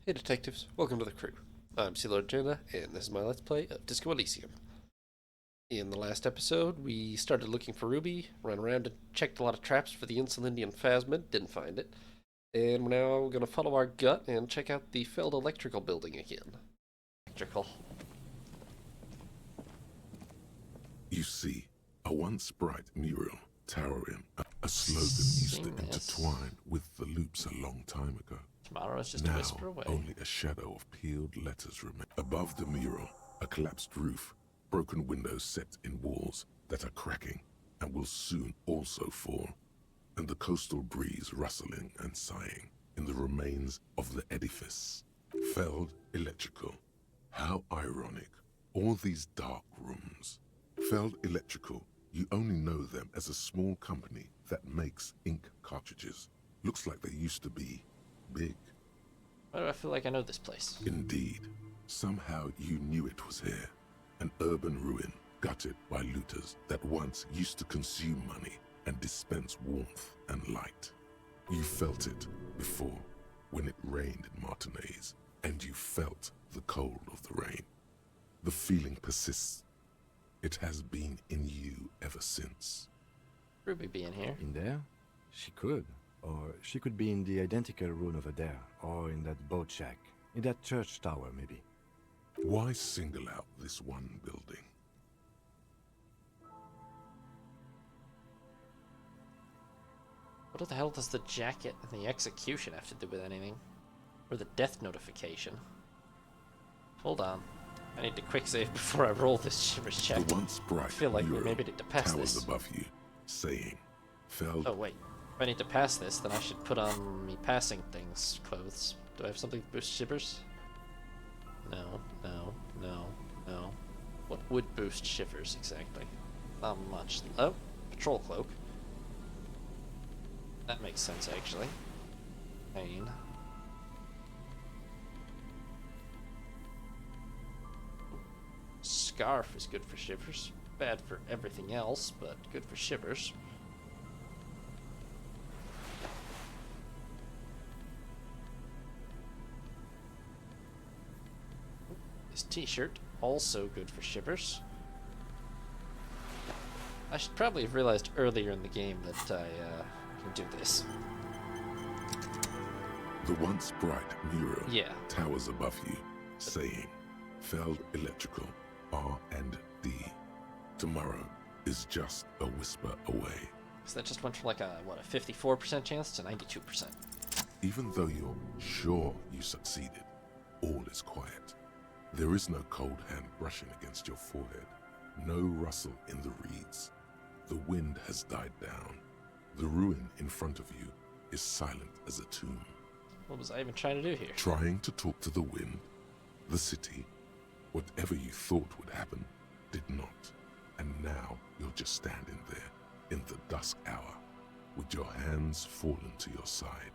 Hey detectives, welcome to the crew. I'm Lord Jenna, and this is my Let's Play of Disco Elysium. In the last episode, we started looking for Ruby, ran around and checked a lot of traps for the Insulindian phasmid, didn't find it. And we're now going to follow our gut and check out the Feld electrical building again. Electrical. You see, a once bright mural towering, a slogan used to intertwine with the loops a long time ago. Tomorrow is just Now, a whisper away. only a shadow of peeled letters remain. Above the mural, a collapsed roof, broken windows set in walls that are cracking and will soon also fall, and the coastal breeze rustling and sighing in the remains of the edifice. Feld Electrical. How ironic. All these dark rooms. Feld Electrical, you only know them as a small company that makes ink cartridges. Looks like they used to be big. Why do I feel like I know this place? Indeed. Somehow you knew it was here. An urban ruin, gutted by looters that once used to consume money and dispense warmth and light. You felt it before, when it rained in Martinez, and you felt the cold of the rain. The feeling persists. It has been in you ever since. Ruby being here. In there? She could. Or she could be in the identical room over there, or in that boat shack, in that church tower, maybe. Why single out this one building? What the hell does the jacket and the execution have to do with anything? Or the death notification? Hold on. I need to quick save before I roll this shivers check. The once bright I feel like we mural maybe need to pass towers this. above you, saying, Feld. Oh wait, if I need to pass this, then I should put on me passing things clothes. Do I have something to boost shivers? No. What would boost shivers exactly? Not much. Oh, patrol cloak. That makes sense actually. Pain. Scarf is good for shivers. Bad for everything else, but good for shivers. This t-shirt, also good for shivers. I should probably have realized earlier in the game that I can do this. The once bright mural Yeah. towers above you, saying, Feld Electrical, R&D. Tomorrow is just a whisper away. So that just went from like a, what, a 54% chance to 92%. Even though you're sure you succeeded, all is quiet. There is no cold hand brushing against your forehead, no rustle in the reeds. The wind has died down. The ruin in front of you is silent as a tomb. What was I even trying to do here? Trying to talk to the wind, the city, whatever you thought would happen, did not. And now you're just standing there in the dusk hour with your hands fallen to your side.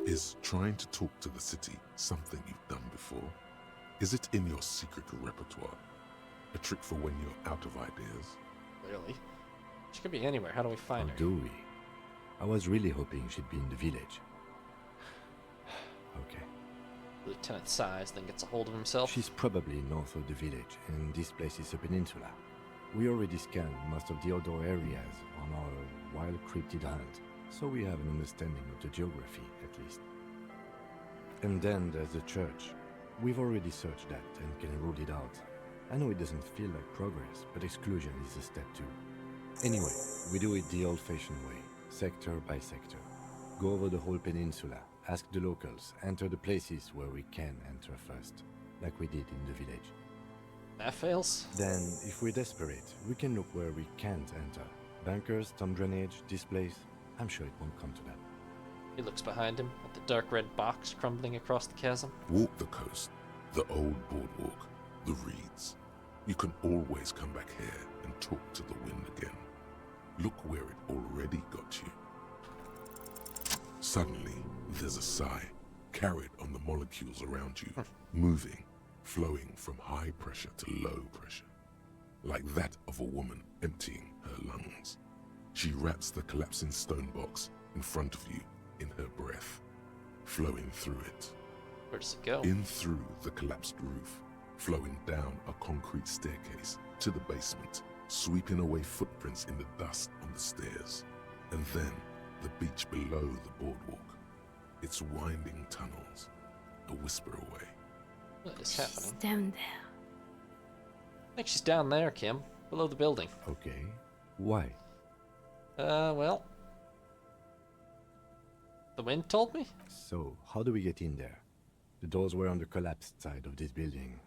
Is trying to talk to the city something you've done before? Is it in your secret repertoire? A trick for when you're out of ideas? Really? She could be anywhere. How do we find Or her? do we? I was really hoping she'd be in the village. Okay. Lieutenant sighs, then gets a hold of himself. She's probably north of the village, and this place is a peninsula. We already scanned most of the outdoor areas on our wild cryptid hunt, so we have an understanding of the geography, at least. And then there's the church. We've already searched that and can rule it out. I know it doesn't feel like progress, but exclusion is a step too. Anyway, we do it the old-fashioned way, sector by sector. Go over the whole peninsula, ask the locals, enter the places where we can enter first, like we did in the village. That fails? Then, if we're desperate, we can look where we can't enter. Bunkers, storm drainage, this place. I'm sure it won't come to that. He looks behind him at the dark red box crumbling across the chasm. Walk the coast, the old boardwalk, the reeds. You can always come back here and talk to the wind again. Look where it already got you. Suddenly, there's a sigh, carried on the molecules around you, moving, flowing from high pressure to low pressure, like that of a woman emptying her lungs. She wraps the collapsing stone box in front of you in her breath, flowing through it. Where does it go? In through the collapsed roof, flowing down a concrete staircase to the basement, sweeping away footprints in the dust on the stairs, and then the beach below the boardwalk. Its winding tunnels, a whisper away. What is She's happening? down there. I think she's down there, Kim, below the building. Okay. Why? Well, the wind told me. So, how do we get in there? The doors were on the collapsed side of this building.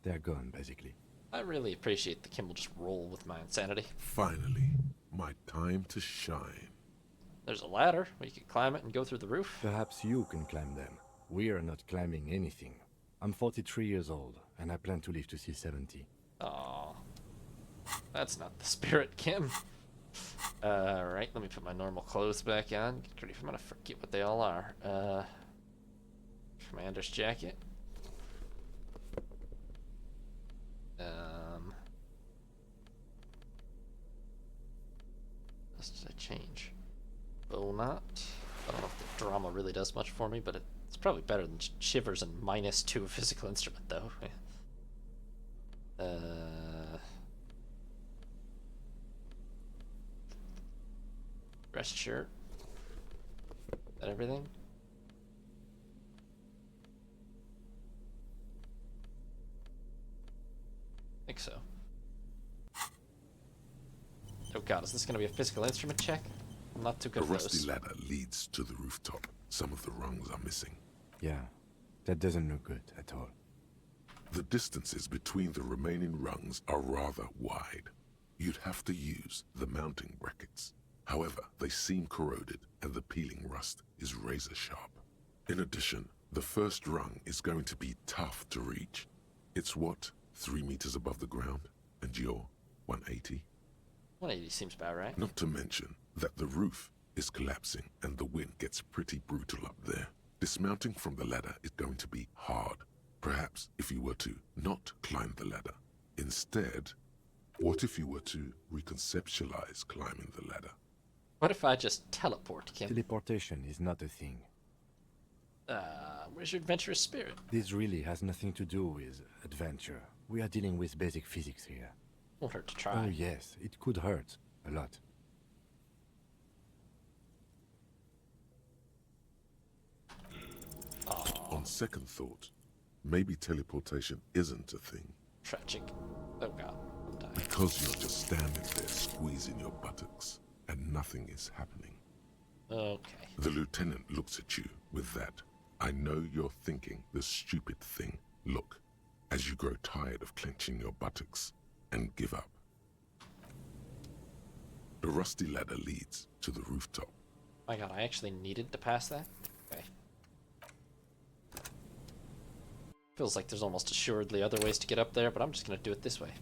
They're gone, basically. I really appreciate that Kim will just roll with my insanity. Finally, my time to shine. There's a ladder where you can climb it and go through the roof. Perhaps you can climb them. We are not climbing anything. I'm 43 years old, and I plan to live to see 70. Oh, that's not the spirit, Kim. Right, let me put my normal clothes back on. Get ready if I'm gonna forget what they all are. Commander's jacket. What else did I change? Bow knot. I don't know if the drama really does much for me, but it's probably better than shivers and -2 physical instrument, though. Dress shirt. Is that everything? I think so. Oh god, is this gonna be a physical instrument check? I'm not too good A at rusty those. ladder leads to the rooftop. Some of the rungs are missing. Yeah, that doesn't look good at all. The distances between the remaining rungs are rather wide. You'd have to use the mounting brackets. However, they seem corroded and the peeling rust is razor sharp. In addition, the first rung is going to be tough to reach. It's what, 3 meters above the ground? And you're 180? 180 seems about right. Not to mention that the roof is collapsing and the wind gets pretty brutal up there. Dismounting from the ladder is going to be hard. Perhaps if you were to not climb the ladder. Instead, what if you were to reconceptualize climbing the ladder? What if I just teleport, Kim? Teleportation is not a thing. Where's your adventurous spirit? This really has nothing to do with adventure. We are dealing with basic physics here. Won't hurt to Oh try. yes, it could hurt. A lot. On second thought, maybe teleportation isn't a thing. Tragic. Oh god, I'm dying. Because you're just standing there squeezing your buttocks and nothing is happening. Okay. The lieutenant looks at you with that "I know you're thinking the stupid thing" look as you grow tired of clenching your buttocks and give up. The rusty ladder leads to the rooftop. My god, I actually needed to pass that? Okay. Feels like there's almost assuredly other ways to get up there, but I'm just gonna do it this way.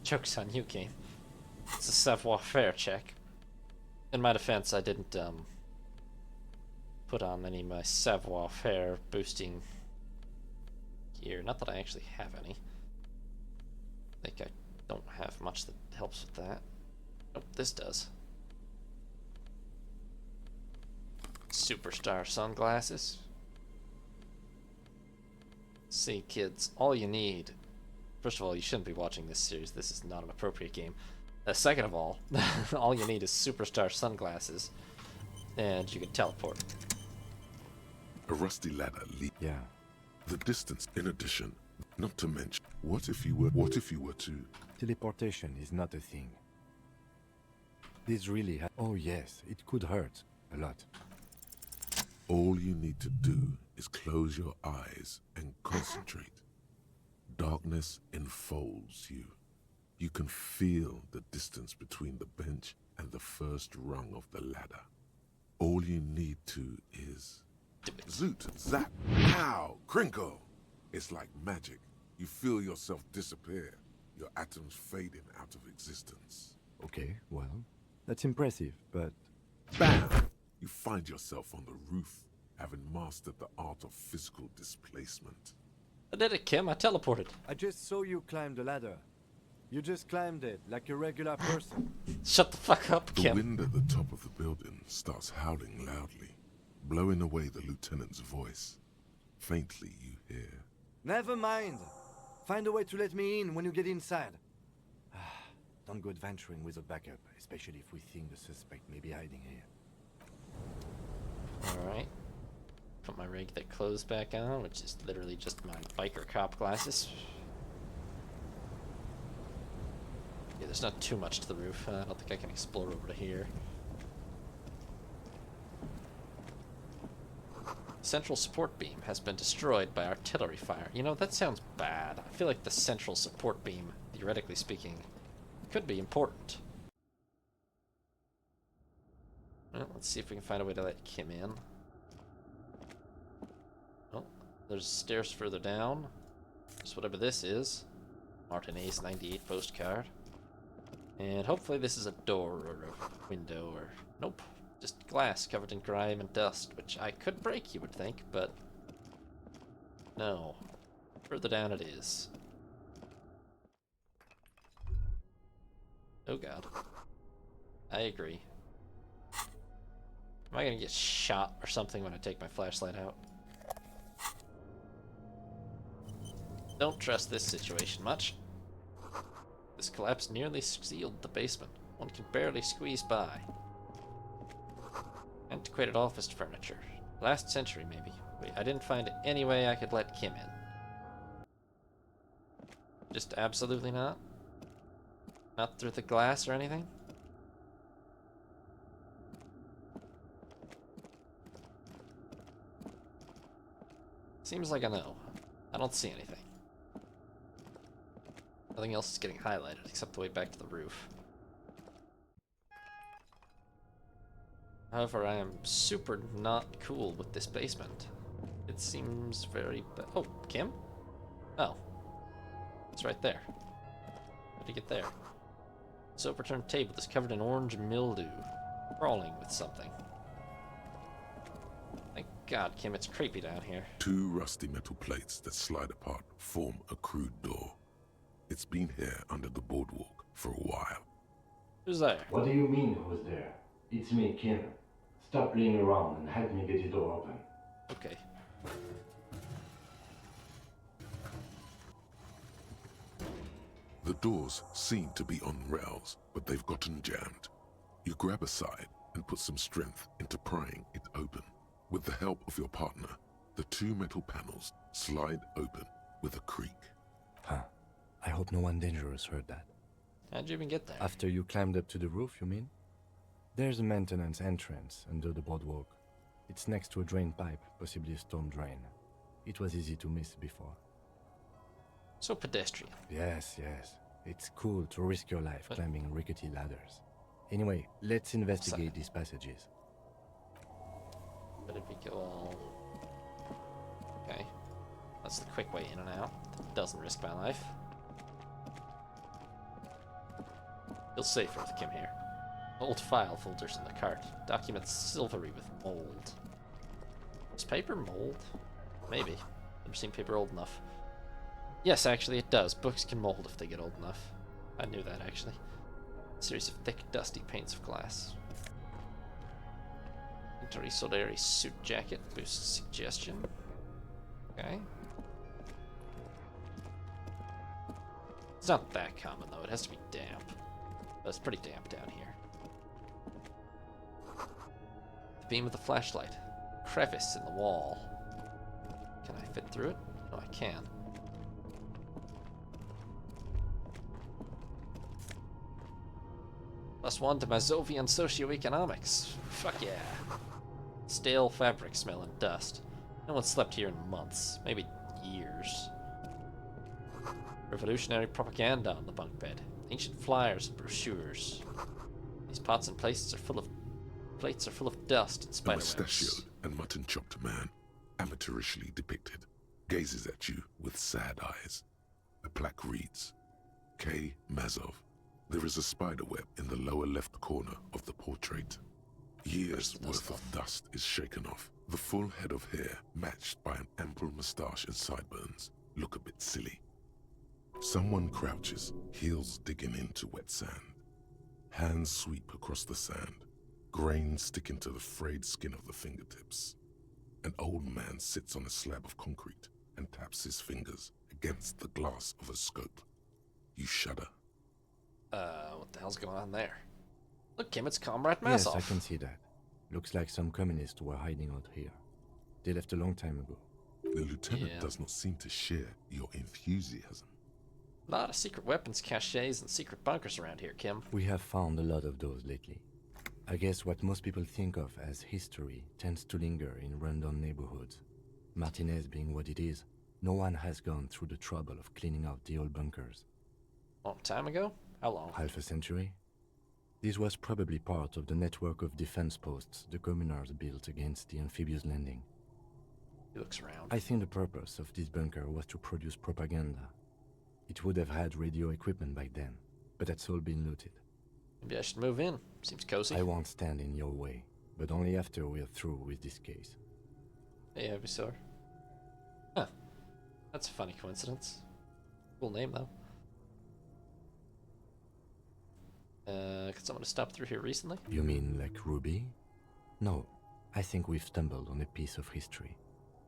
Joke's on you, game. It's a savoir-faire check. In my defense, I didn't, put on any of my savoir-faire boosting gear. Not that I actually have any. I think I don't have much that helps with that. Nope, this does. Superstar sunglasses. See, kids, all you need... First of all, you shouldn't be watching this series. This is not an appropriate game. Second of all, all you need is superstar sunglasses, and you can teleport. A rusty ladder leads. Yeah. The distance, in addition, not to mention, what if you were to... Teleportation is not a thing. This really oh yes, it could hurt. A lot. All you need to do is close your eyes and concentrate. Darkness enfolds you. You can feel the distance between the bench and the first rung of the ladder. All you need to is... Zoot, zap, pow, crinkle. It's like magic. You feel yourself disappear, your atoms fading out of existence. Okay, well, that's impressive, but... Bam! You find yourself on the roof, having mastered the art of physical displacement. I did it, Kim. I teleported. I just saw you climb the ladder. You just climbed it, like a regular person. Shut the fuck up, The Kim. wind at the top of the building starts howling loudly, blowing away the lieutenant's voice. Faintly you hear. Never mind. Find a way to let me in when you get inside. Don't go adventuring without backup, especially if we think the suspect may be hiding here. Alright. Put my regular clothes back on, which is literally just my biker cop glasses. Yeah, there's not too much to the roof. I don't think I can explore over to here. Central support beam has been destroyed by artillery fire. You know, that sounds bad. I feel like the central support beam, theoretically speaking, could be important. Well, let's see if we can find a way to let Kim in. Oh, there's stairs further down. Just whatever this is. Martin Ace 98 postcard. And hopefully this is a door or a window or... Nope. Just glass covered in grime and dust, which I could break, you would think, but... No. Further down it is. Oh god. I agree. Am I gonna get shot or something when I take my flashlight out? Don't trust this situation much. This collapse nearly sealed the basement. One can barely squeeze by. Antiquated office furniture. Last century, maybe. Wait, I didn't find any way I could let Kim in. Just absolutely not? Not through the glass or anything? Seems like a no. I don't see anything. Nothing else is getting highlighted except the way back to the roof. However, I am super not cool with this basement. It seems very oh, Kim? Oh. It's right there. How'd you get there? This overturned table is covered in orange mildew. Crawling with something. Thank God, Kim, it's creepy down here. Two rusty metal plates that slide apart form a crude door. It's been here under the boardwalk for a while. Who's there? What do you mean, who's there? It's me, Kim. Stop playing around and help me get the door open. Okay. The doors seem to be on rails, but they've gotten jammed. You grab a side and put some strength into prying it open. With the help of your partner, the two metal panels slide open with a creak. Huh. I hope no one dangerous heard that. How'd you even get there? After you climbed up to the roof, you mean? There's a maintenance entrance under the boardwalk. It's next to a drain pipe, possibly a storm drain. It was easy to miss before. So pedestrian. Yes. It's cool to risk your life climbing rickety ladders. Anyway, let's investigate these passages. But if we go all... Okay. That's the quick way in and out. That doesn't risk my life. Feels safer with Kim here. Old file folders in the cart. Documents silvery with mold. Does paper mold? Maybe. Never seen paper old enough. Yes, actually it does. Books can mold if they get old enough. I knew that, actually. A series of thick, dusty panes of glass. Inter Solari suit jacket boosts suggestion. Okay. It's not that common, though. It has to be damp. But it's pretty damp down here. The beam of the flashlight. Crevice in the wall. Can I fit through it? No, I can. +1 to Mazovian socioeconomics. Fuck yeah. Stale fabric smell and dust. No one slept here in months, maybe years. Revolutionary propaganda on the bunk bed. Ancient flyers and brochures. These pots and plates are full of dust and A Oh, spiderwebs. mustachioed and mutton-chopped man, amateurishly depicted, gazes at you with sad eyes. The plaque reads, K. Mazov. There is a spiderweb in the lower left corner of the portrait. Years' worth of dust is shaken off. The full head of hair, matched by an ample moustache and sideburns, look a bit silly. Someone crouches, heels digging into wet sand. Hands sweep across the sand. Grains stick into the frayed skin of the fingertips. An old man sits on a slab of concrete and taps his fingers against the glass of a scope. You shudder. What the hell's going on there? Look, Kim, it's Comrade Yes, Massoff. I can see that. Looks like some communists were hiding out here. They left a long time ago. The lieutenant Yeah. does not seem to share your enthusiasm. A lot of secret weapons caches and secret bunkers around here, Kim. We have found a lot of those lately. I guess what most people think of as history tends to linger in rundown neighborhoods. Martinez being what it is, no one has gone through the trouble of cleaning out the old bunkers. Long time ago? How long? Half a century? This was probably part of the network of defense posts the communards built against the amphibious landing. He looks around. I think the purpose of this bunker was to produce propaganda. It would have had radio equipment back then, but that's all been looted. Maybe I should move in. Seems cozy. I won't stand in your way, but only after we're through with this case. Hey, Avisor. Huh. That's a funny coincidence. Cool name, though. Could someone have stopped through here recently? You mean like Ruby? No, I think we've stumbled on a piece of history.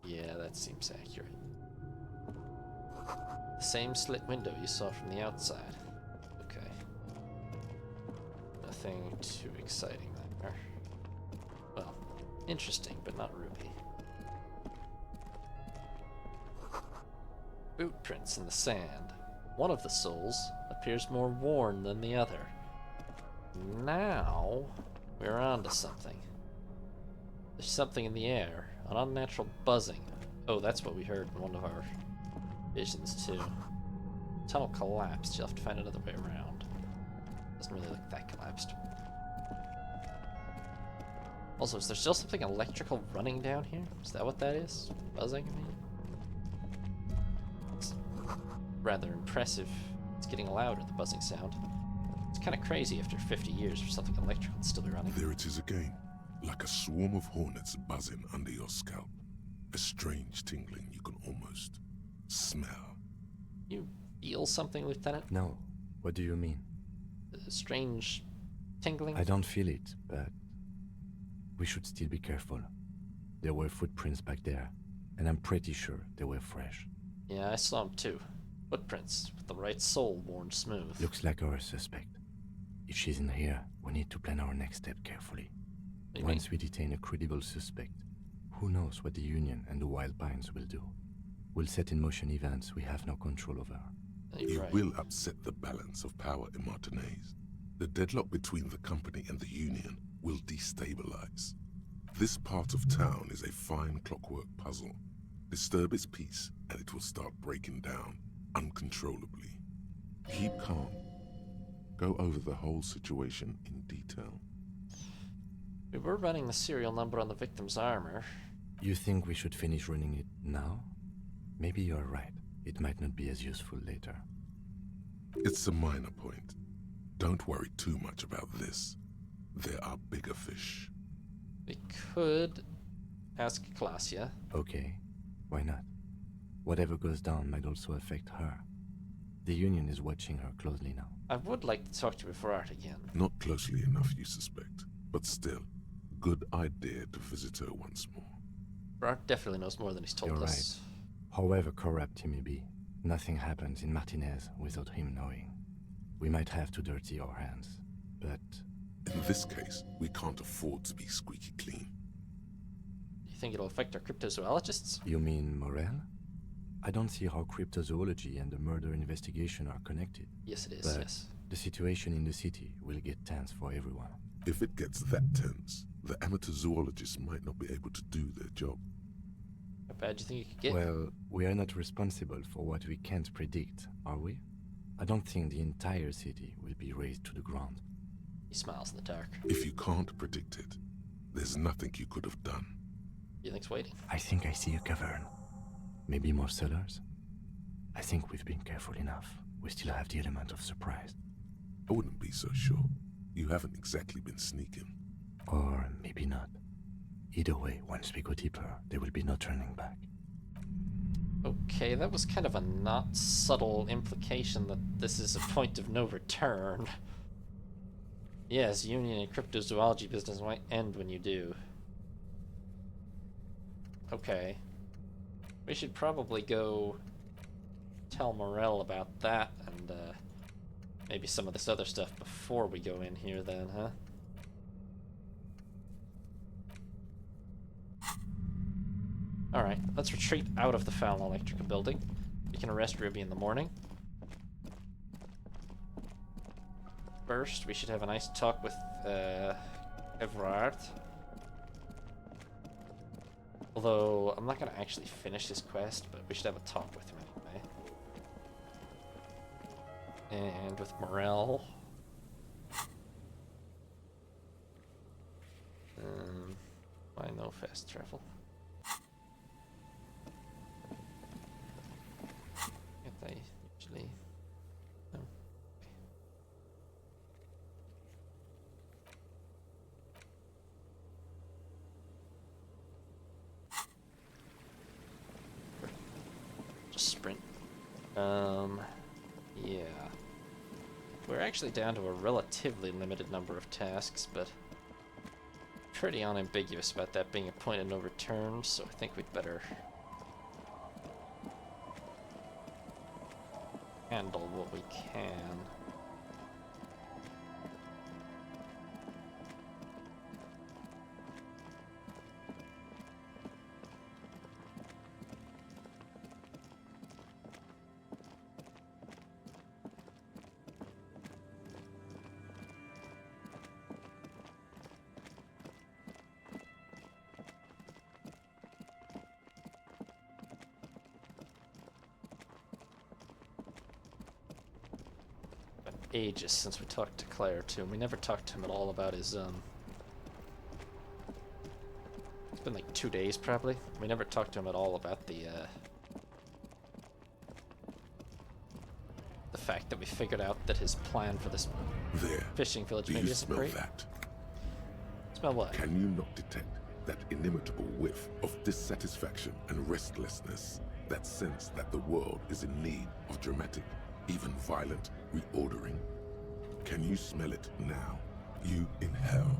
Yeah, that seems accurate. The same slit window you saw from the outside. Okay. Nothing too exciting there. Well, interesting, but not Ruby. Boot prints in the sand. One of the soles appears more worn than the other. Now, we're onto something. There's something in the air, an unnatural buzzing. Oh, that's what we heard in one of our visions, too. Tunnel collapsed. You'll have to find another way around. Doesn't really look that collapsed. Also, is there still something electrical running down here? Is that what that is? Buzzing, I mean? It's rather impressive. It's getting louder, the buzzing sound. It's kind of crazy after 50 years for something electrical to still be running. There it is again, like a swarm of hornets buzzing under your scalp. A strange tingling you can almost smell. You feel something, Lieutenant? No, what do you mean? A strange tingling? I don't feel it, but we should still be careful. There were footprints back there, and I'm pretty sure they were fresh. Yeah, I saw them too. Footprints with the right sole worn smooth. Looks like our suspect. If she's in here, we need to plan our next step carefully. What do you Once we detain a credible suspect, who knows what the Union and the Wild Pines will do? We'll set in motion events we have no control over. mean? It You're right. will upset the balance of power in Martinez. The deadlock between the company and the Union will destabilize. This part of town is a fine clockwork puzzle. Disturb its peace, and it will start breaking down uncontrollably. Keep calm. Go over the whole situation in detail. We were running the serial number on the victim's armor. You think we should finish running it now? Maybe you're right. It might not be as useful later. It's a minor point. Don't worry too much about this. There are bigger fish. We could ask Klasia. Okay, why not? Whatever goes down might also affect her. The Union is watching her closely now. I would like to talk to you before art again. Not closely enough, you suspect. But still, good idea to visit her once more. Art definitely knows more than he's told You're us. However corrupt he may be, nothing happens in Martinez without him knowing. We might have to dirty our hands, but In this case, we can't afford to be squeaky clean. You think it'll affect our cryptozoologists? you mean Morel? I don't see how cryptozoology and the murder investigation are connected. Yes, it is, But yes. the situation in the city will get tense for everyone. If it gets that tense, the amateur zoologists might not be able to do their job. How bad do you think it could get? Well, we are not responsible for what we can't predict, are we? I don't think the entire city will be razed to the ground. He smiles in the dark. If you can't predict it, there's nothing you could have done. You think's waiting? I think I see a cavern. Maybe more cellars? I think we've been careful enough. We still have the element of surprise. I wouldn't be so sure. You haven't exactly been sneaking. Or maybe not. Either way, once we go deeper, there will be no turning back. Okay, that was kind of a not subtle implication that this is a point of no return. Yes, Union and cryptozoology business might end when you do. Okay. We should probably go tell Morel about that and maybe some of this other stuff before we go in here then, huh? Alright, let's retreat out of the Feld electrical building. We can arrest Ruby in the morning. First, we should have a nice talk with Everard. Although, I'm not going to actually finish this quest, but we should have a talk with him anyway. And with Morel. Why no fast travel? Can't I usually... No. Just sprint. Yeah. We're actually down to a relatively limited number of tasks, but pretty unambiguous about that being a point of no return, so I think we'd better handle what we can. Ages since we talked to Claire too, and we never talked to him at all about his it's been like 2 days probably. We never talked to him at all about the fact that we figured out that his plan for this There. fishing village Do maybe you isn't smell great. that? Smell what? Can you not detect that inimitable whiff of dissatisfaction and restlessness? That sense that the world is in need of dramatic, even violent reordering? Can you smell it now? You inhale.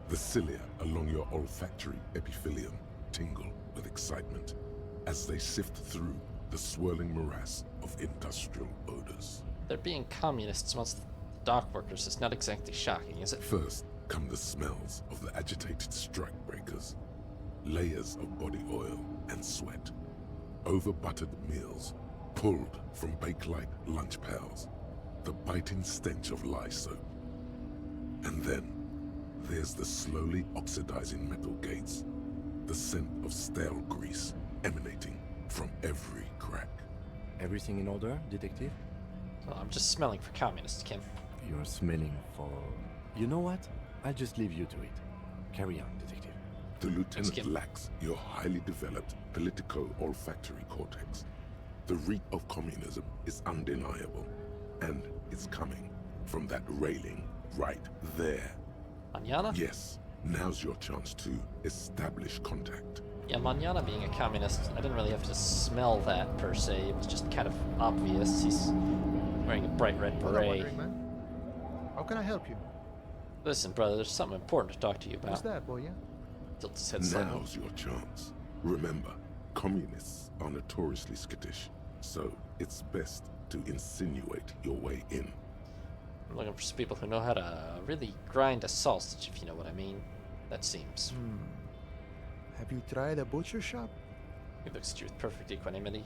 The cilia along your olfactory epithelium tingle with excitement as they sift through the swirling morass of industrial odors. There being communists amongst the dock workers is not exactly shocking, is it? First come the smells of the agitated strikebreakers, layers of body oil and sweat, over-buttered meals pulled from bake-like lunch pails, the biting stench of lye soap. And then there's the slowly oxidizing metal gates, the scent of stale grease emanating from every crack. Everything in order, detective? Well, I'm just smelling for communists, Kim. You're smelling for... You know what? I'll just leave you to it. Carry on, detective. The lieutenant Kim. lacks your highly developed politico-olfactory cortex. The reek of communism is undeniable, and it's coming from that railing right there. Manana? Yes, now's your chance to establish contact. Yeah, Manana being a communist, I didn't really have to smell that per se. It was just kind of obvious. He's wearing a bright red Hello, beret. Wandering Man. How can I help you? Listen, brother, there's something important to talk to you What's about. that, boy? Tilts his head slightly. Now's your chance. Remember, communists are notoriously skittish, so it's best to insinuate your way in. I'm looking for some people who know how to really grind a sausage, if you know what I mean. That seems. Have you tried a butcher shop? He looks at you with perfect equanimity.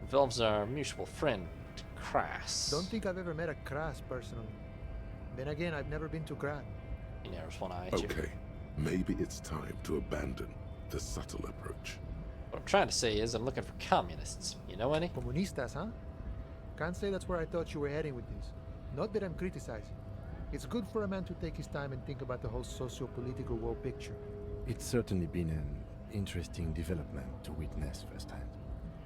Involves our mutual friend, Crass. Don't think I've ever met a Kras personally. Then again, I've never been to Grad. He narrows one eye at you. Okay, maybe it's time to abandon the subtle approach. What I'm trying to say is I'm looking for communists. You know any? Comunistas, huh? Can't say that's where I thought you were heading with this. Not that I'm criticizing. It's good for a man to take his time and think about the whole socio-political world picture. It's certainly been an interesting development to witness firsthand.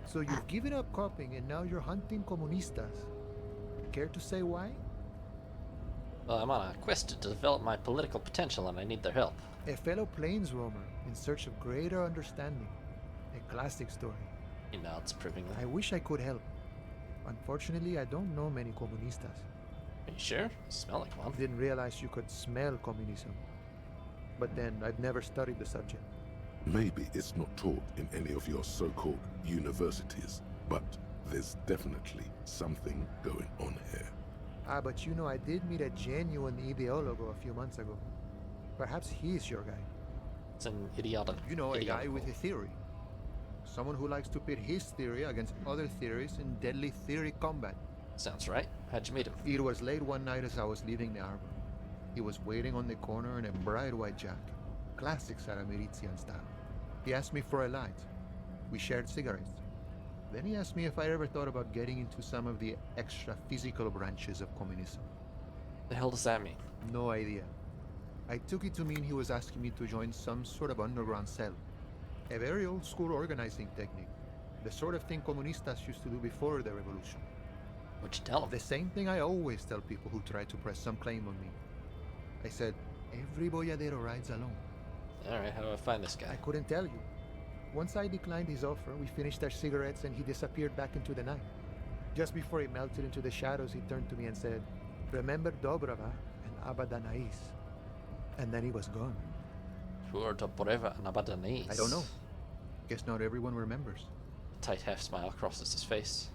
So you've given up copying and now you're hunting comunistas. Care to say why? Well, I'm on a quest to develop my political potential and I need their help. A fellow plains roamer in search of greater understanding. A classic story. He nods approvingly. I wish I could help. Unfortunately, I don't know many comunistas. Are you sure? You smell like one. Didn't realize you could smell communism. But then, I've never studied the subject. Maybe it's not taught in any of your so-called universities, but there's definitely something going on here. Ah, but you know, I did meet a genuine ideologo a few months ago. Perhaps he's your guy. It's an idiotic. You know, a guy with idiotical. a theory. Someone who likes to pit his theory against other theories in deadly theory combat. Sounds right. How'd you meet him? It was late one night as I was leaving the arbor. He was waiting on the corner in a bright white jacket. Classic Saramirizian style. He asked me for a light. We shared cigarettes. Then he asked me if I ever thought about getting into some of the extra physical branches of communism. The hell does that mean? No idea. I took it to mean he was asking me to join some sort of underground cell. A very old school organizing technique. The sort of thing comunistas used to do before the revolution. What'd you tell him? The same thing I always tell people who try to press some claim on me. I said, every boyadero rides alone. Alright, how do I find this I guy? couldn't tell you. Once I declined his offer, we finished our cigarettes and he disappeared back into the night. Just before he melted into the shadows, he turned to me and said, "Remember Dobrava and Abadanais." And then he was gone. Poor Dobreva and Abadanese. I don't know. Guess not everyone remembers. A tight half smile crosses his face.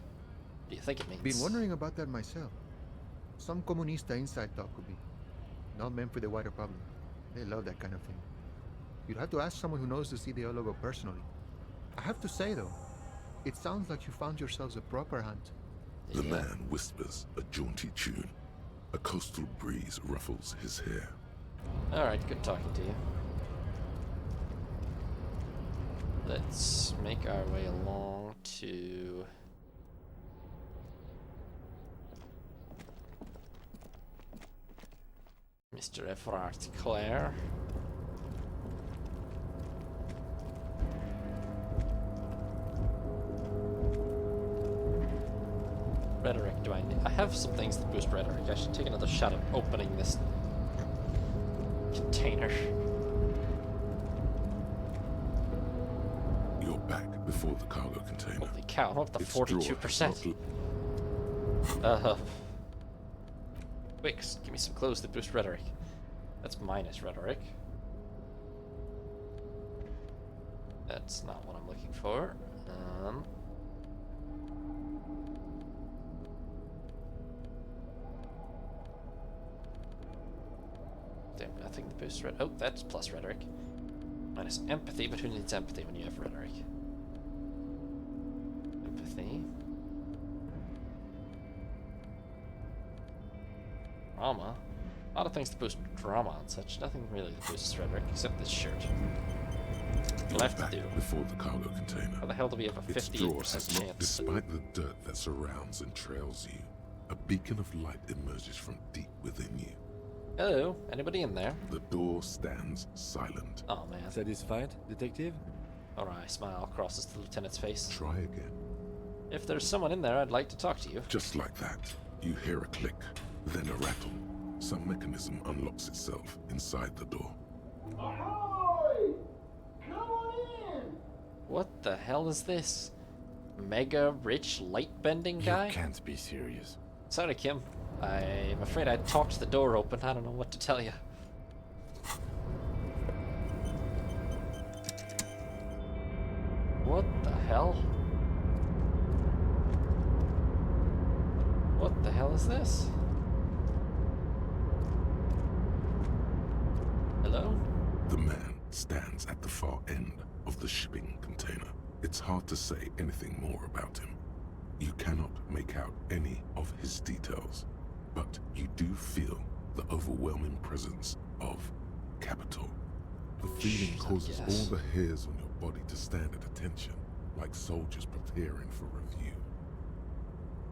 What do you think it means? Been wondering about that myself. Some comunista inside talk could be. Not meant for the wider public. They love that kind of thing. You'd have to ask someone who knows this ideologo personally. I have to say though, it sounds like you found yourselves a proper hunt. The Yeah. man whispers a jaunty tune. A coastal breeze ruffles his hair. Alright, good talking to you. Let's make our way along to... Mr. Everard Clare. Rhetoric, do I need? I have some things that boost rhetoric. I should take another shot at opening this container. You're back before the cargo container. Holy cow, I'm up to Its drawer has 42%. not Quick, give me some clothes that boost rhetoric. That's minus rhetoric. That's not what I'm looking for. Damn, nothing that boosts rhetoric. Oh, that's plus rhetoric. Minus empathy, but who needs empathy when you have rhetoric? Empathy. Drama. A lot of things to boost drama and such. Nothing really that boosts rhetoric except this shirt. You're Left to back do. before the cargo container. How the hell do we have a Its drawer 58% has not, chance? despite the dirt that surrounds and trails you, a beacon of light emerges from deep within you. Hello, anybody in there? The door stands silent. Oh man. Satisfied, detective? Alright, smile crosses the lieutenant's face. Try again. If there's someone in there, I'd like to talk to you. Just like that, you hear a click, then a rattle. Some mechanism unlocks itself inside the door. Ahoy! Come on in! What the hell is this? Mega rich light bending guy? You can't be serious. Sorry, Kim. I'm afraid I talked the door open. I don't know what to tell you. What the hell? What the hell is this? Hello? The man stands at the far end of the shipping container. It's hard to say anything more about him. You cannot make out any of his details, but you do feel the overwhelming presence of capital. The feeling Jeez, causes yes. all the hairs on your body to stand at attention, like soldiers preparing for review.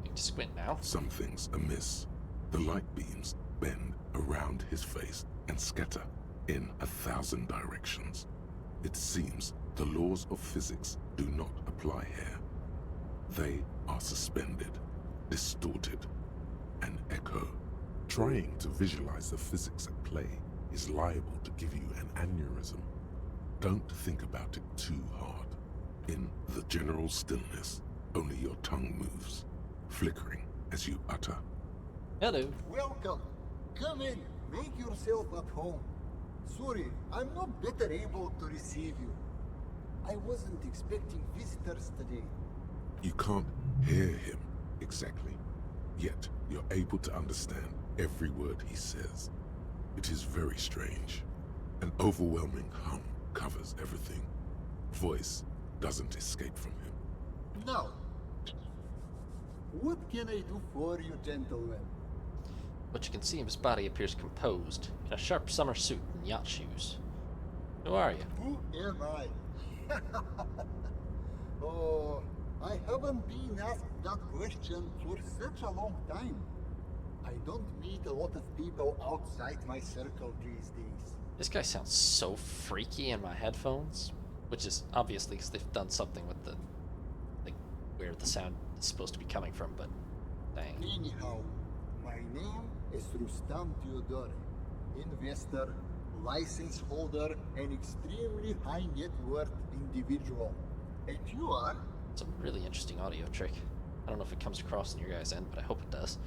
Need to squint now. Something's amiss. The light beams bend around his face and scatter in 1,000 directions. It seems the laws of physics do not apply here. They are suspended, distorted, and echo. Trying to visualize the physics at play is liable to give you an aneurysm. Don't think about it too hard. In the general stillness, only your tongue moves, flickering as you utter. Hello. Welcome. Come in. Make yourself at home. Sorry, I'm not better able to receive you. I wasn't expecting visitors today. You can't hear him exactly, yet you're able to understand every word he says. It is very strange. An overwhelming hum covers everything. Voice doesn't escape from him. Now, what can I do for you, gentlemen? What you can see of his body appears composed, in a sharp summer suit and yacht shoes. Who are you? Who am I? Oh, I haven't been asked that question for such a long time. I don't meet a lot of people outside my circle these days. This guy sounds so freaky in my headphones, which is obviously because they've done something with the, like, where the sound is supposed to be coming from, but dang. Anyhow, my name is Rustam Theodore, investor, license holder, and extremely high net worth individual. And you are? Some really interesting audio trick. I don't know if it comes across in your guys' end, but I hope it does.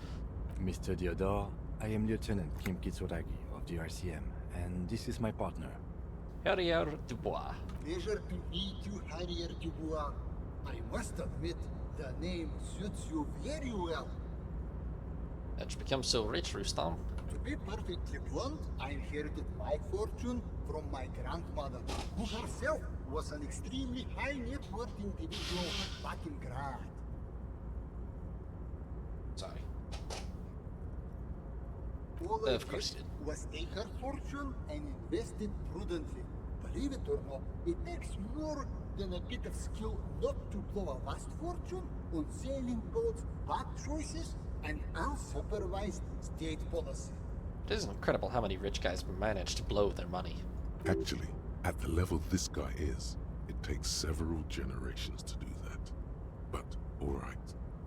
Mr. Diodor, I am Lieutenant Kim Kitsuragi of the RCM, and this is my partner. Harrier Dubois. Pleasure to meet you, Harrier Dubois. I must admit, the name suits you very well. How'd you become so rich, Rustam? To be perfectly blunt, I inherited my fortune from my grandmother, who herself was an extremely high net worth individual back in Grad. Sorry. All I Of course did you did. was take her fortune and invest it prudently. Believe it or not, it takes more than a bit of skill not to blow a vast fortune on sailing boats, bad choices, and unsupervised state policy. It is incredible how many rich guys manage to blow their money. Actually, at the level this guy is, it takes several generations to do that. But, alright.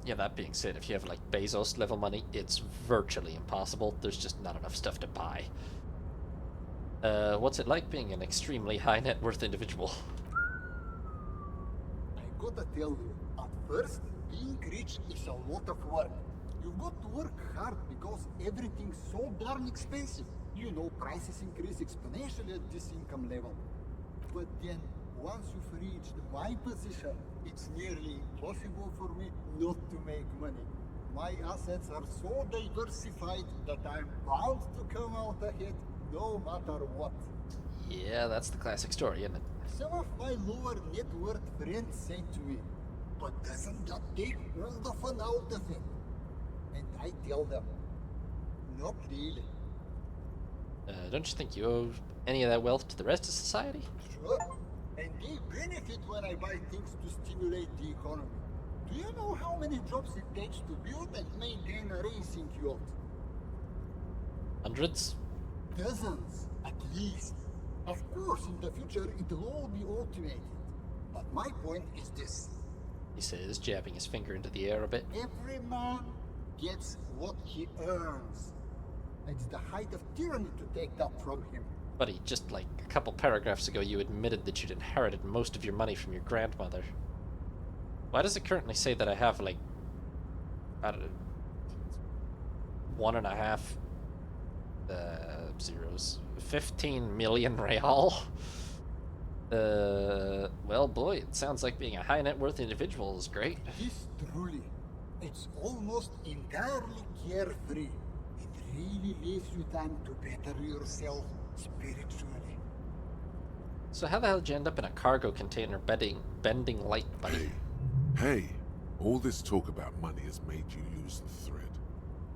Yeah, that being said, if you have like Bezos level money, it's virtually impossible. There's just not enough stuff to buy. What's it like being an extremely high net worth individual? I gotta tell you, at first, being rich is a lot of work. You've got to work hard because everything's so darn expensive. You know, prices increase exponentially at this income level. But then, once you've reached my position, it's nearly impossible for me not to make money. My assets are so diversified that I'm bound to come out ahead no matter what. Yeah, that's the classic story, isn't it? Some of my lower net worth friends say to me, but doesn't that take all the fun out of it? And I tell them, not really. Don't you think you owe any of that wealth to the rest of society? Sure. And they benefit when I buy things to stimulate the economy. Do you know how many jobs it takes to build and maintain a racing yacht? Hundreds? Dozens, at least. Of course, in the future, it'll all be automated. But my point is this. He says, jabbing his finger into the air a bit. Every man gets what he earns. It's the height of tyranny to take that from him. Buddy, just like a couple paragraphs ago, you admitted that you'd inherited most of your money from your grandmother. Why does it currently say that I have, like, I don't know, 1.5 zeros, 15 million real? Well, boy, it sounds like being a high net worth individual is great. This truly, it's almost entirely carefree. It really leaves you time to better yourself spiritually. So how the hell did you end up in a cargo container bending light, buddy? Hey, all this talk about money has made you lose the thread.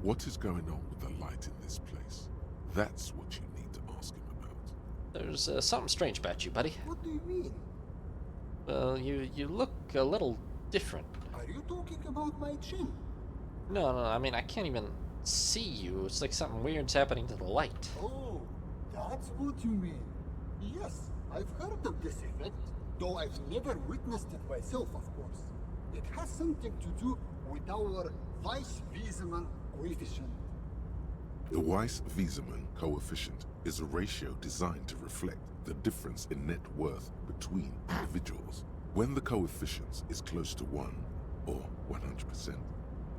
What is going on with the light in this place? That's what you need to ask him about. There's something strange about you, buddy. What do you mean? Well, you look a little different. Are you talking about my chin? No, I mean, I can't even see you. It's like something weird's happening to the light. Oh, that's what you mean. Yes, I've heard of this effect, though I've never witnessed it myself, of course. It has something to do with our Weiss-Wiesemann coefficient. The Weiss-Wiesemann coefficient is a ratio designed to reflect the difference in net worth between individuals. When the coefficient is close to 1, or 100%,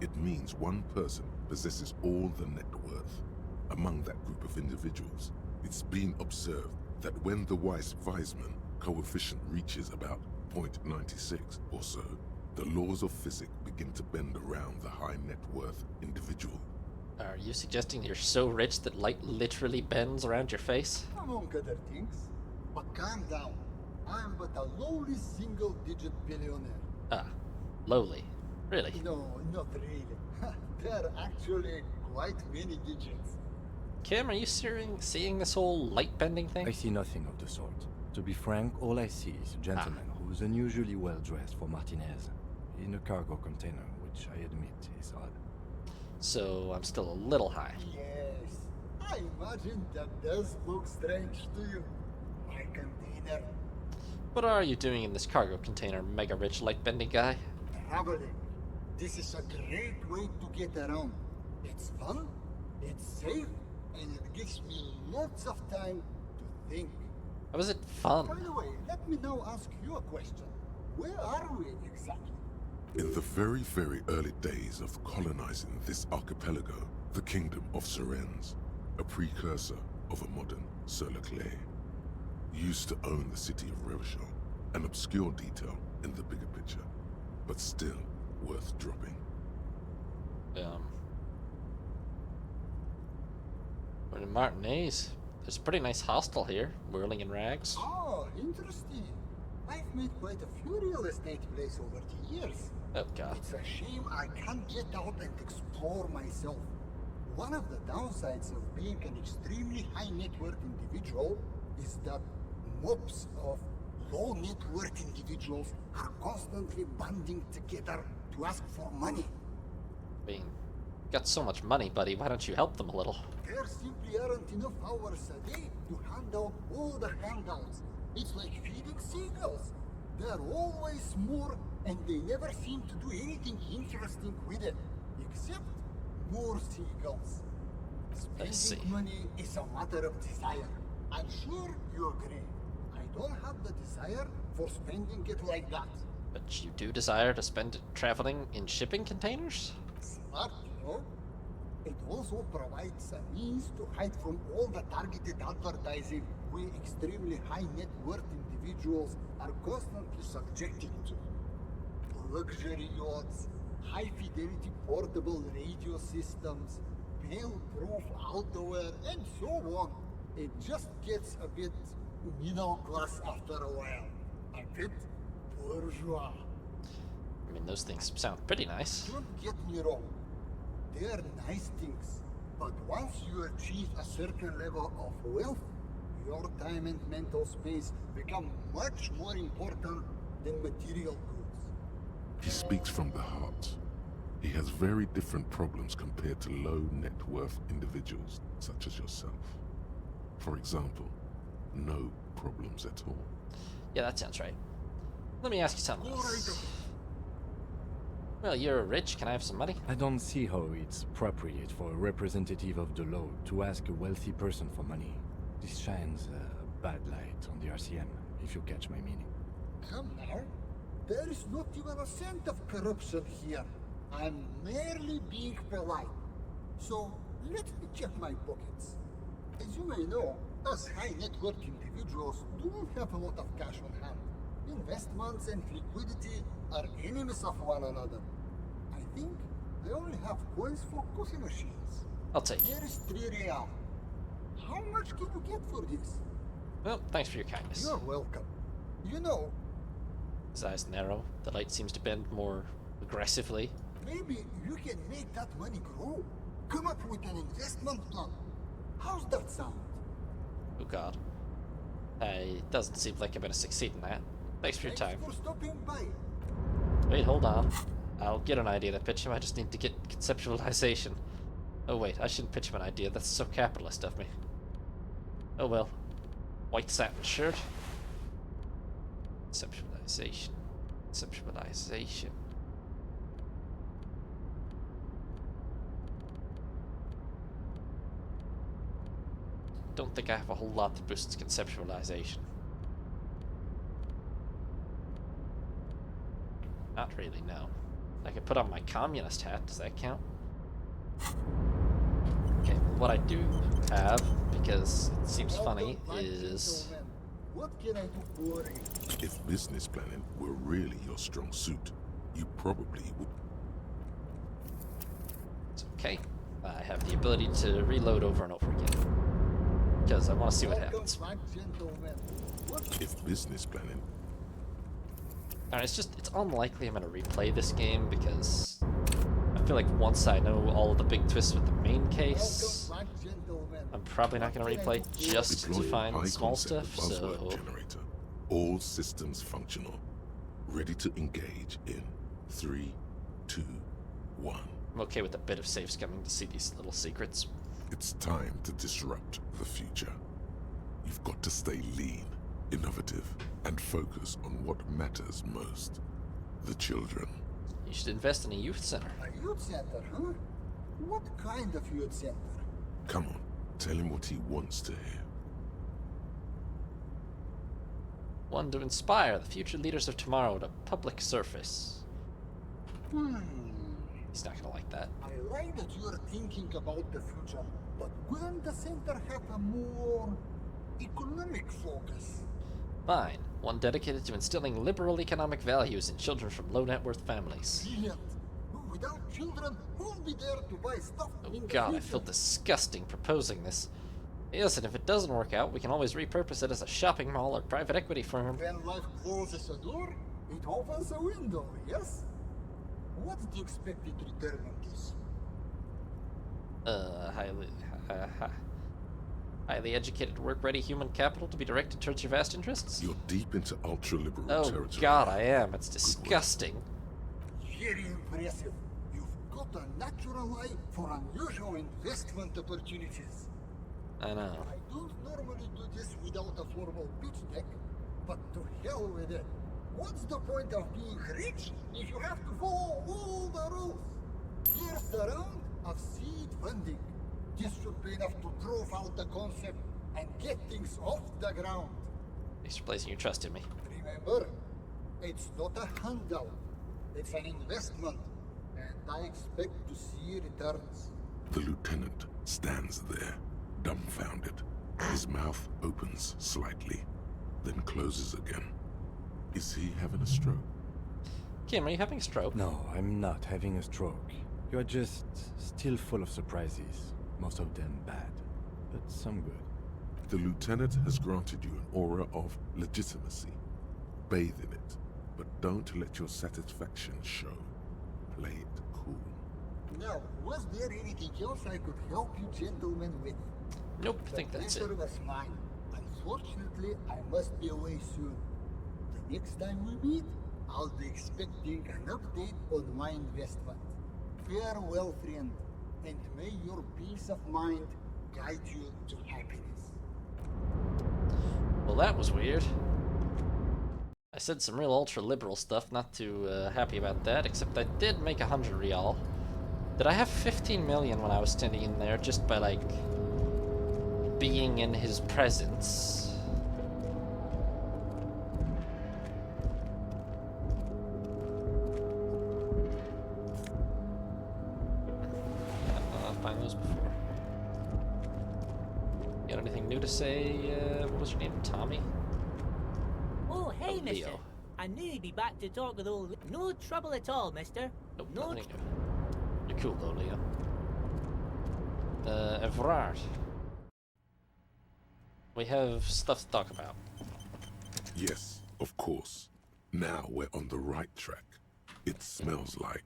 it means one person possesses all the net worth. Among that group of individuals, it's been observed that when the Weiss-Wiesemann coefficient reaches about 0.96 or so, the laws of physics begin to bend around the high net worth individual. Are you suggesting you're so rich that light literally bends around your face? Among other things. But calm down. I'm but a lowly single-digit billionaire. Ah, lowly. Really? No, not really. There are actually quite many digits. Kim, are you seeing this whole light bending thing? I see nothing of the sort. To be frank, all I see is a gentleman who's unusually well dressed for Martinez, in a cargo container, which I admit is odd. So I'm still a little high. Yes, I imagine that does look strange to you. My container. What are you doing in this cargo container, mega rich light bending guy? Traveling. This is a great way to get around. It's fun, it's safe, and it gives me lots of time to think. How is it fun? By the way, let me now ask you a question. Where are we exactly? In the very, very early days of colonizing this archipelago, the kingdom of Surens, a precursor of a modern Sur-le-Clay, used to own the city of Revachol, an obscure detail in the bigger picture, but still worth dropping. We're in Martinez. There's a pretty nice hostel here, whirling in rags. Oh, interesting. I've made quite a few real estate plays over the years. Oh god. It's a shame I can't get out and explore myself. One of the downsides of being an extremely high net worth individual is that mobs of low net worth individuals are constantly banding together to ask for money. I mean, you got so much money, buddy. Why don't you help them a little? There simply aren't enough hours a day to hand out all the handouts. It's like feeding seagulls. There are always more, and they never seem to do anything interesting with it, except more seagulls. I see. Spending money is a matter of desire. I'm sure you agree. I don't have the desire for spending it like that. But you do desire to spend it traveling in shipping containers? Smart, you know? It also provides a means to hide from all the targeted advertising we extremely high net worth individuals are constantly subjected to. Luxury yachts, high fidelity portable radio systems, fail-proof outerwear, and so on. It just gets a bit middle class after a while. A bit bourgeois. I mean, those things sound pretty nice. Don't get me wrong. They are nice things, but once you achieve a certain level of wealth, your time and mental space become much more important than material goods. He speaks from the heart. He has very different problems compared to low net worth individuals such as yourself. For example, no problems at all. Yeah, that sounds right. Let me ask you something Go right else. ahead. Well, you're rich. Can I have some money? I don't see how it's appropriate for a representative of the law to ask a wealthy person for money. This shines a bad light on the RCM, if you catch my meaning. Come now. There is not even a cent of corruption here. I'm merely being polite. So, let me check my pockets. As you may know, us high net worth individuals do not have a lot of cash on hand. Investments and liquidity are enemies of one another. I think I only have coins for coffee machines. I'll take it. Here is 3 real. How much can you get for this? Well, thanks for your kindness. You're welcome. You know, His eyes narrow. The light seems to bend more aggressively. maybe you can make that money grow. Come up with an investment plan. How's that sound? Oh god. It doesn't seem like I'm gonna succeed in that. Thanks for your time. Thanks for stopping by. Wait, hold on. I'll get an idea to pitch him. I just need to get conceptualization. Oh wait, I shouldn't pitch him an idea. That's so capitalist of me. Oh well. White satin shirt. Conceptualization. Conceptualization. Don't think I have a whole lot that boosts conceptualization. Not really, no. I could put on my communist hat, does that count? Okay, what I do have, because it seems funny, Welcome back, is... gentlemen. What can I do for you? If business planning were really your strong suit, you probably would. It's okay. I have the ability to reload over and over again. Because I want to see what Welcome happens. back, gentlemen. What? If business planning, Alright, it's unlikely I'm going to replay this game because I feel like once I know all of the big twists with the main case, Welcome back, gentlemen. I'm probably not going to replay just to deploy find high small concept stuff, buzzword so... generator. All systems functional. Ready to engage in 3, 2, 1. I'm okay with a bit of save scumming to see these little secrets. It's time to disrupt the future. You've got to stay lean, innovative, and focus on what matters most. The children. You should invest in a youth center. A youth center, huh? What kind of youth center? Come on, tell him what he wants to hear. One to inspire the future leaders of tomorrow to public surface. He's not gonna like that. I like that you're thinking about the future, but wouldn't the center have a more economic focus? Fine. One dedicated to instilling liberal economic values in children from low net worth families. Brilliant. Without children, who'll be there to buy stuff Oh in the god, I future? feel disgusting proposing this. Yes, and if it doesn't work out, we can always repurpose it as a shopping mall or private equity firm. When life closes a door, it opens a window, yes? What's the expected return on this? Highly educated, work-ready human capital to be directed towards your vast interests? You're deep into ultra-liberal Oh territory. god, I am. It's disgusting. Very impressive. You've got a natural eye for unusual investment opportunities. I know. I don't normally do this without a formal pitch deck, but to hell with it. What's the point of being rich if you have to follow all the rules? Here's the round of seed funding. This should be enough to prove out the concept and get things off the ground. Thanks for placing your trust in me. Remember, it's not a handout. It's an investment, and I expect to see returns. The lieutenant stands there, dumbfounded. His mouth opens slightly, then closes again. Is he having a stroke? Kim, are you having a stroke? No, I'm not having a stroke. You're just still full of surprises. Most of them bad, but some good. The lieutenant has granted you an aura of legitimacy. Bathe in it, but don't let your satisfaction show. Play it cool. Now, was there anything else I could help you gentlemen with? Nope, I think The that's it. pleasure was mine. Unfortunately, I must be away soon. The next time we meet, I'll be expecting an update on my investment. Farewell, friend, and may your peace of mind guide you to happiness. Well, that was weird. I said some real ultra-liberal stuff, not too happy about that, except I did make 100 real. Did I have 15 million when I was standing in there just by, like, being in his presence? I'll find those before. Got anything new to say? What was your name? Tommy? Oh, hey, Oh, mister. Leo. I knew you'd be back to talk with old... No trouble at all, mister. Nope, No nothing new. You're cool though, Leo. Everard. We have stuff to talk about. Yes, of course. Now we're on the right track. It smells like...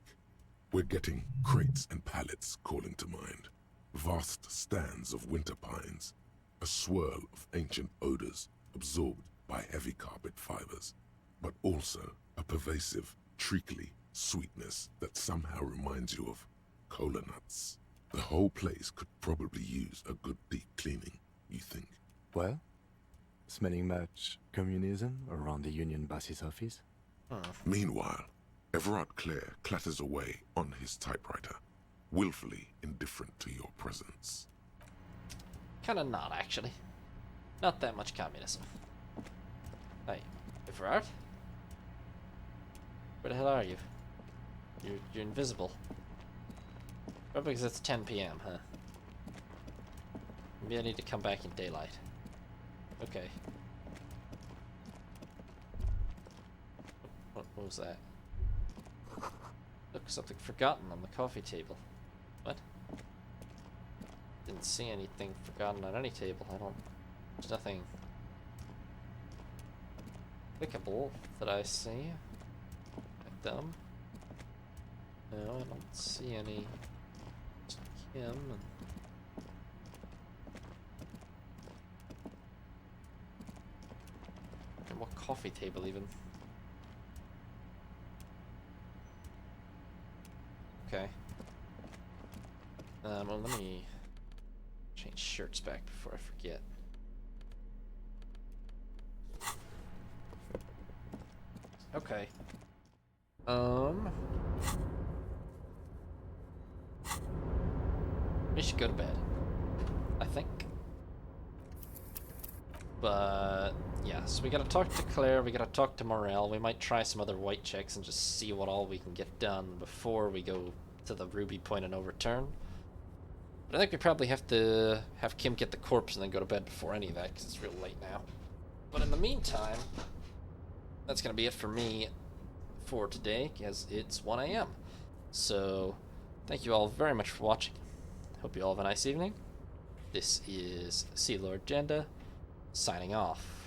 We're getting crates and pallets calling to mind. Vast stands of winter pines. A swirl of ancient odors absorbed by heavy carpet fibers. But also a pervasive, treacly sweetness that somehow reminds you of cola nuts. The whole place could probably use a good deep cleaning, you think? Well, smelling much communism around the Union boss's office? Meanwhile, Everard Clare clatters away on his typewriter, willfully indifferent to your presence. Kinda not, actually. Not that much communism. Hey, Everard? Where the hell are you? You're invisible. Probably because it's 10 p.m., huh? Maybe I need to come back in daylight. Okay. What was that? Look, something forgotten on the coffee table. What? Didn't see anything forgotten on any table. There's nothing clickable that I see. Like them. No, I don't see any. Just Kim and what coffee table even? Okay. Well, let me change shirts back before I forget. Okay. We should go to bed, I think. But yeah, so we gotta talk to Claire, we gotta talk to Morel, we might try some other white checks and just see what all we can get done before we go to the Ruby point of no return. But I think we probably have to have Kim get the corpse and then go to bed before any of that, because it's real late now. But in the meantime, that's gonna be it for me for today, because it's 1 a.m. So, thank you all very much for watching. Hope you all have a nice evening. This is Sea Lord Janda, signing off.